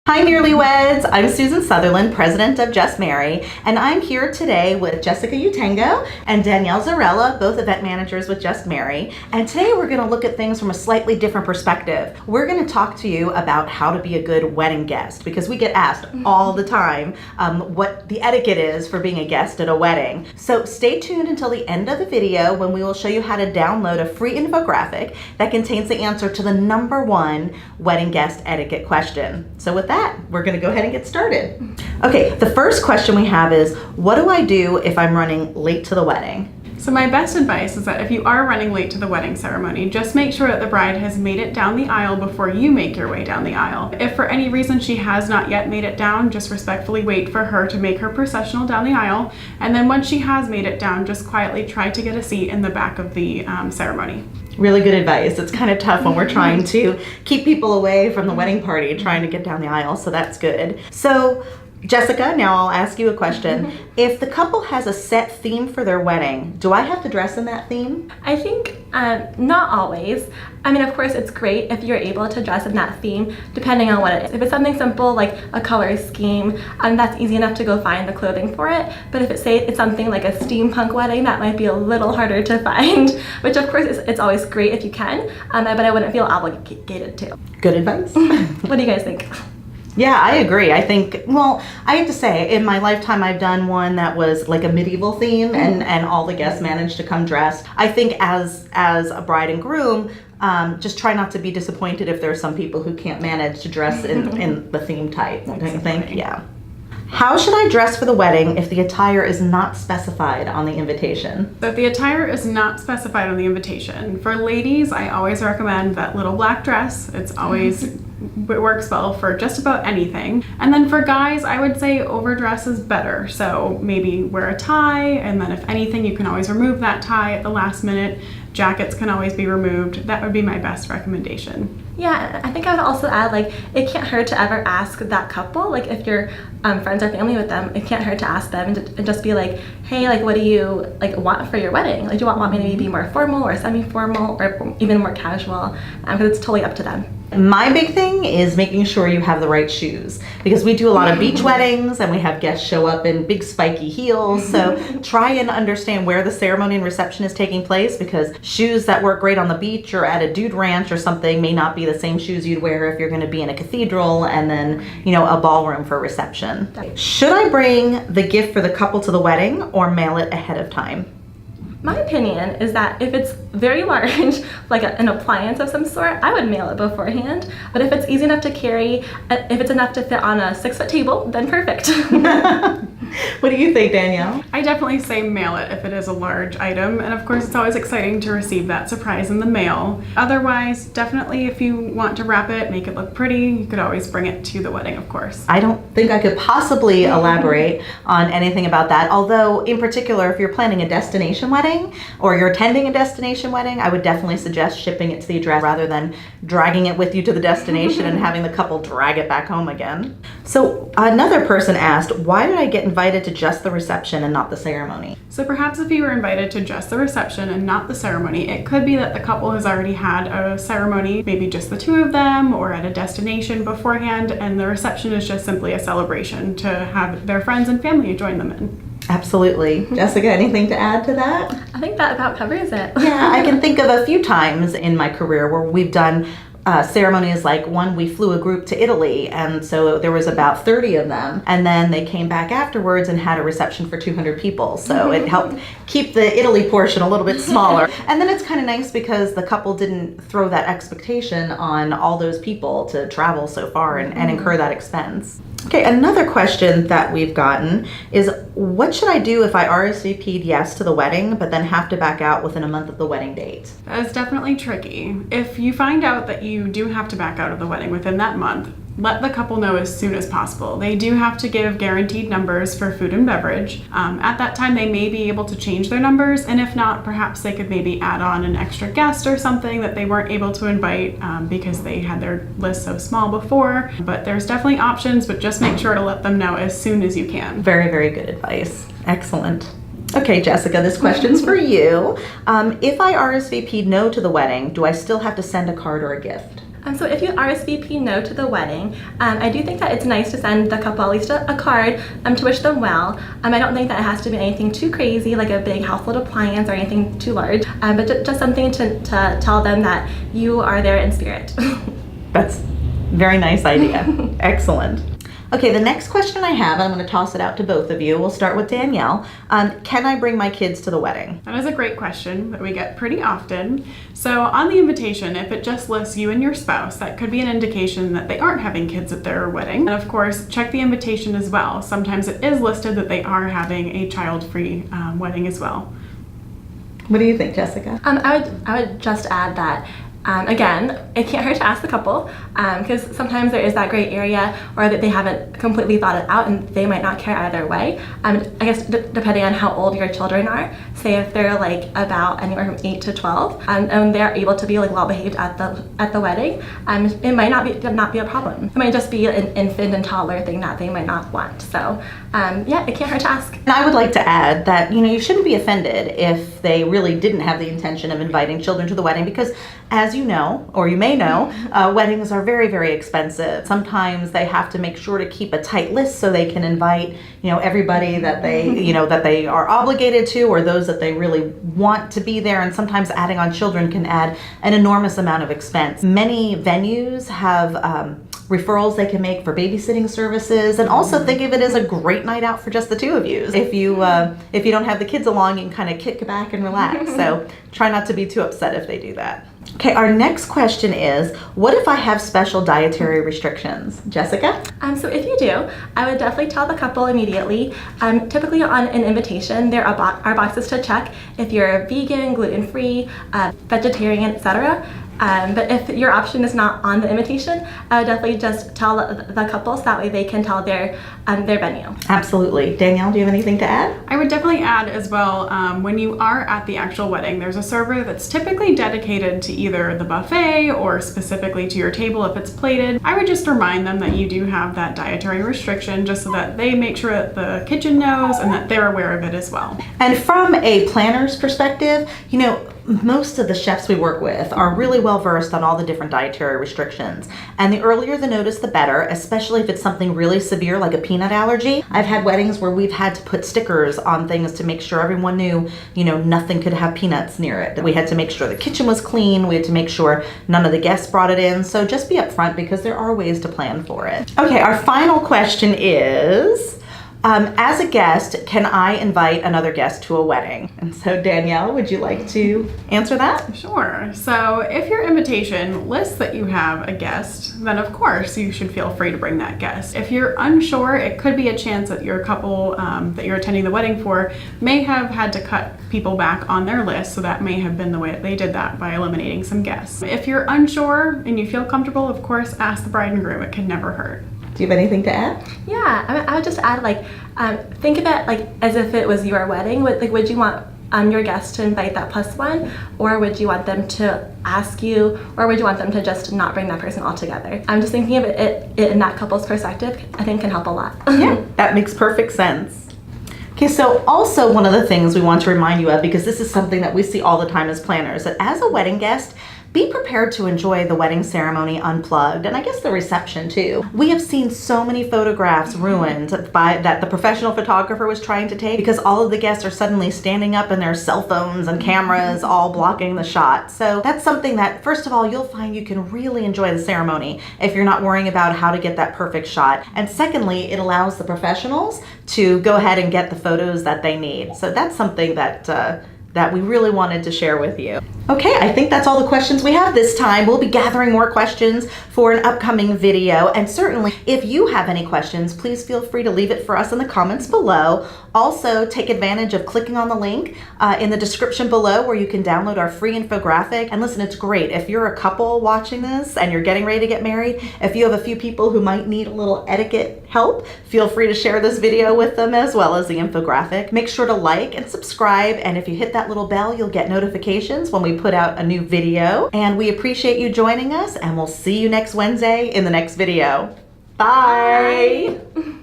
Hi Nearlyweds, I'm Susan Sutherland, president of Just Marry, and I'm here today with Jessica Utengo and Danielle Zarella, both event managers with Just Marry. And today we're going to look at things from a slightly different perspective. We're going to talk to you about how to be a good wedding guest, because we get asked all the time what the etiquette is for being a guest at a wedding. So stay tuned until the end of the video when we will show you how to download a free infographic that contains the answer to the #1 wedding guest etiquette question. So with that, we're going to go ahead and get started. Okay, the first question we have is, what do I do if I'm running late to the wedding? So my best advice is that if you are running late to the wedding ceremony, just make sure that the bride has made it down the aisle before you make your way down the aisle. If for any reason she has not yet made it down, just respectfully wait for her to make her processional down the aisle. And then once she has made it down, just quietly try to get a seat in the back of the ceremony. Really good advice. It's kind of tough when we're trying to keep people away from the wedding party, trying to get down the aisle, so that's good. So Jessica, now I'll ask you a question. If the couple has a set theme for their wedding, do I have to dress in that theme? I think not always. I mean, of course, it's great if you're able to dress in that theme, depending on what it is. If it's something simple like a color scheme, that's easy enough to go find the clothing for it. But if it's something like a steampunk wedding, that might be a little harder to find, which of course it's always great if you can, but I wouldn't feel obligated to. Good advice. What do you guys think? Yeah, I agree. I think, well, I have to say, in my lifetime, I've done one that was like a medieval theme, and all the guests managed to come dressed. I think as a bride and groom, just try not to be disappointed if there are some people who can't manage to dress in the theme type, don't you think? Yeah. How should I dress for the wedding if the attire is not specified on the invitation? So if the attire is not specified on the invitation, for ladies, I always recommend that little black dress. It's always, it works well for just about anything. And then for guys, I would say overdress is better. So maybe wear a tie, and then if anything, you can always remove that tie at the last minute. Jackets can always be removed. That would be my best recommendation. Yeah, I think I would also add, like, it can't hurt to ever ask that couple, like if you're friends or family with them, it can't hurt to ask them and just be like, hey, like, what do you want for your wedding? Like, do you want me to be more formal or semi-formal or even more casual? Because it's totally up to them. My big thing is making sure you have the right shoes, because we do a lot of beach weddings and we have guests show up in big spiky heels. So try and understand where the ceremony and reception is taking place, because shoes that work great on the beach or at a dude ranch or something may not be the same shoes you'd wear if you're going to be in a cathedral and then, you know, a ballroom for reception. Should I bring the gift for the couple to the wedding or mail it ahead of time? My opinion is that if it's very large, like an appliance of some sort, I would mail it beforehand. But if it's easy enough to carry, if it's enough to fit on a 6-foot table, then perfect. What do you think, Danielle? I definitely say mail it if it is a large item. And of course, it's always exciting to receive that surprise in the mail. Otherwise, definitely if you want to wrap it, make it look pretty, you could always bring it to the wedding, of course. I don't think I could possibly elaborate on anything about that. Although, in particular, if you're planning a destination wedding or you're attending a destination wedding, I would definitely suggest shipping it to the address rather than dragging it with you to the destination and having the couple drag it back home again. So another person asked, why did I get invited to just the reception and not the ceremony? So perhaps if you were invited to just the reception and not the ceremony, it could be that the couple has already had a ceremony, maybe just the two of them or at a destination beforehand, and the reception is just simply a celebration to have their friends and family join them in. Absolutely. Jessica, anything to add to that? I think that about covers it. Yeah, I can think of a few times in my career where we've done ceremonies, like one we flew a group to Italy, and so there was about 30 of them, and then they came back afterwards and had a reception for 200 people, so it helped keep the Italy portion a little bit smaller. And then it's kind of nice because the couple didn't throw that expectation on all those people to travel so far and incur that expense. Okay, another question that we've gotten is, what should I do if I RSVP'd yes to the wedding but then have to back out within a month of the wedding date? That is definitely tricky. If you find out that you do have to back out of the wedding within that month, let the couple know as soon as possible. They do have to give guaranteed numbers for food and beverage. At that time, they may be able to change their numbers, and if not, perhaps they could maybe add on an extra guest or something that they weren't able to invite because they had their list so small before. But there's definitely options, but just make sure to let them know as soon as you can. Very, very good advice. Excellent. Okay, Jessica, this question's for you. If I RSVP'd no to the wedding, do I still have to send a card or a gift? So if you RSVP no to the wedding, I do think that it's nice to send the couple at least a card to wish them well. I don't think that it has to be anything too crazy, like a big household appliance or anything too large, but just something to tell them that you are there in spirit. That's very nice idea. Excellent. Okay, the next question I have, and I'm going to toss it out to both of you. We'll start with Danielle. Can I bring my kids to the wedding? That is a great question that we get pretty often. So on the invitation, if it just lists you and your spouse, that could be an indication that they aren't having kids at their wedding. And of course, check the invitation as well. Sometimes it is listed that they are having a child-free wedding as well. What do you think, Jessica? I would just add that again, it can't hurt to ask the couple, because sometimes there is that gray area or that they haven't completely thought it out and they might not care either way. I guess depending on how old your children are, say if they're like about anywhere from 8 to 12 and they're able to be like well behaved at the wedding, it might not be a problem. It might just be an infant and toddler thing that they might not want. So yeah, it can't hurt to ask. And I would like to add that, you shouldn't be offended if they really didn't have the intention of inviting children to the wedding, because as you know, or you may know, weddings are very, very expensive. Sometimes they have to make sure to keep a tight list so they can invite, everybody that they, that they are obligated to, or those that they really want to be there. And sometimes adding on children can add an enormous amount of expense. Many venues have referrals they can make for babysitting services, and also think of it as a great night out for just the two of you. If you don't have the kids along, you can kind of kick back and relax. So try not to be too upset if they do that. Okay, our next question is, what if I have special dietary restrictions? Jessica? So if you do, I would definitely tell the couple immediately. Typically on an invitation, there are boxes to check if you're vegan, gluten-free, vegetarian, etc. But if your option is not on the invitation, I would definitely just tell the couple so that way they can tell their venue. Absolutely. Danielle, do you have anything to add? I would definitely add as well, when you are at the actual wedding, there's a server that's typically dedicated to either the buffet or specifically to your table if it's plated. I would just remind them that you do have that dietary restriction, just so that they make sure that the kitchen knows and that they're aware of it as well. And from a planner's perspective, most of the chefs we work with are really well versed on all the different dietary restrictions. And the earlier the notice, the better, especially if it's something really severe like a peanut allergy. I've had weddings where we've had to put stickers on things to make sure everyone knew, nothing could have peanuts near it. We had to make sure the kitchen was clean. We had to make sure none of the guests brought it in. So just be upfront, because there are ways to plan for it. Okay, our final question is, as a guest, can I invite another guest to a wedding? And so Danielle, would you like to answer that? Sure. So if your invitation lists that you have a guest, then of course you should feel free to bring that guest. If you're unsure, it could be a chance that your couple that you're attending the wedding for may have had to cut people back on their list, so that may have been the way that they did that, by eliminating some guests. If you're unsure and you feel comfortable, of course, ask the bride and groom. It can never hurt. Do you have anything to add? Yeah, I would just add, think of it as if it was your wedding. Would you want your guests to invite that +1, or would you want them to ask you, or would you want them to just not bring that person altogether? I'm just thinking of it in that couple's perspective. I think can help a lot. Yeah, that makes perfect sense. Okay, so also one of the things we want to remind you of, because this is something that we see all the time as planners, that as a wedding guest, be prepared to enjoy the wedding ceremony unplugged, and I guess the reception too. We have seen so many photographs ruined that the professional photographer was trying to take, because all of the guests are suddenly standing up and their cell phones and cameras all blocking the shot. So that's something that, first of all, you'll find you can really enjoy the ceremony if you're not worrying about how to get that perfect shot. And secondly, it allows the professionals to go ahead and get the photos that they need. So that's something that we really wanted to share with you. Okay, I think that's all the questions we have this time. We'll be gathering more questions for an upcoming video. And certainly, if you have any questions, please feel free to leave it for us in the comments below. Also, take advantage of clicking on the link in the description below, where you can download our free infographic. And listen, it's great. If you're a couple watching this and you're getting ready to get married, if you have a few people who might need a little etiquette help, feel free to share this video with them, as well as the infographic. Make sure to like and subscribe. And if you hit that little bell, you'll get notifications when we put out a new video. And we appreciate you joining us, and we'll see you next Wednesday in the next video. Bye. Bye.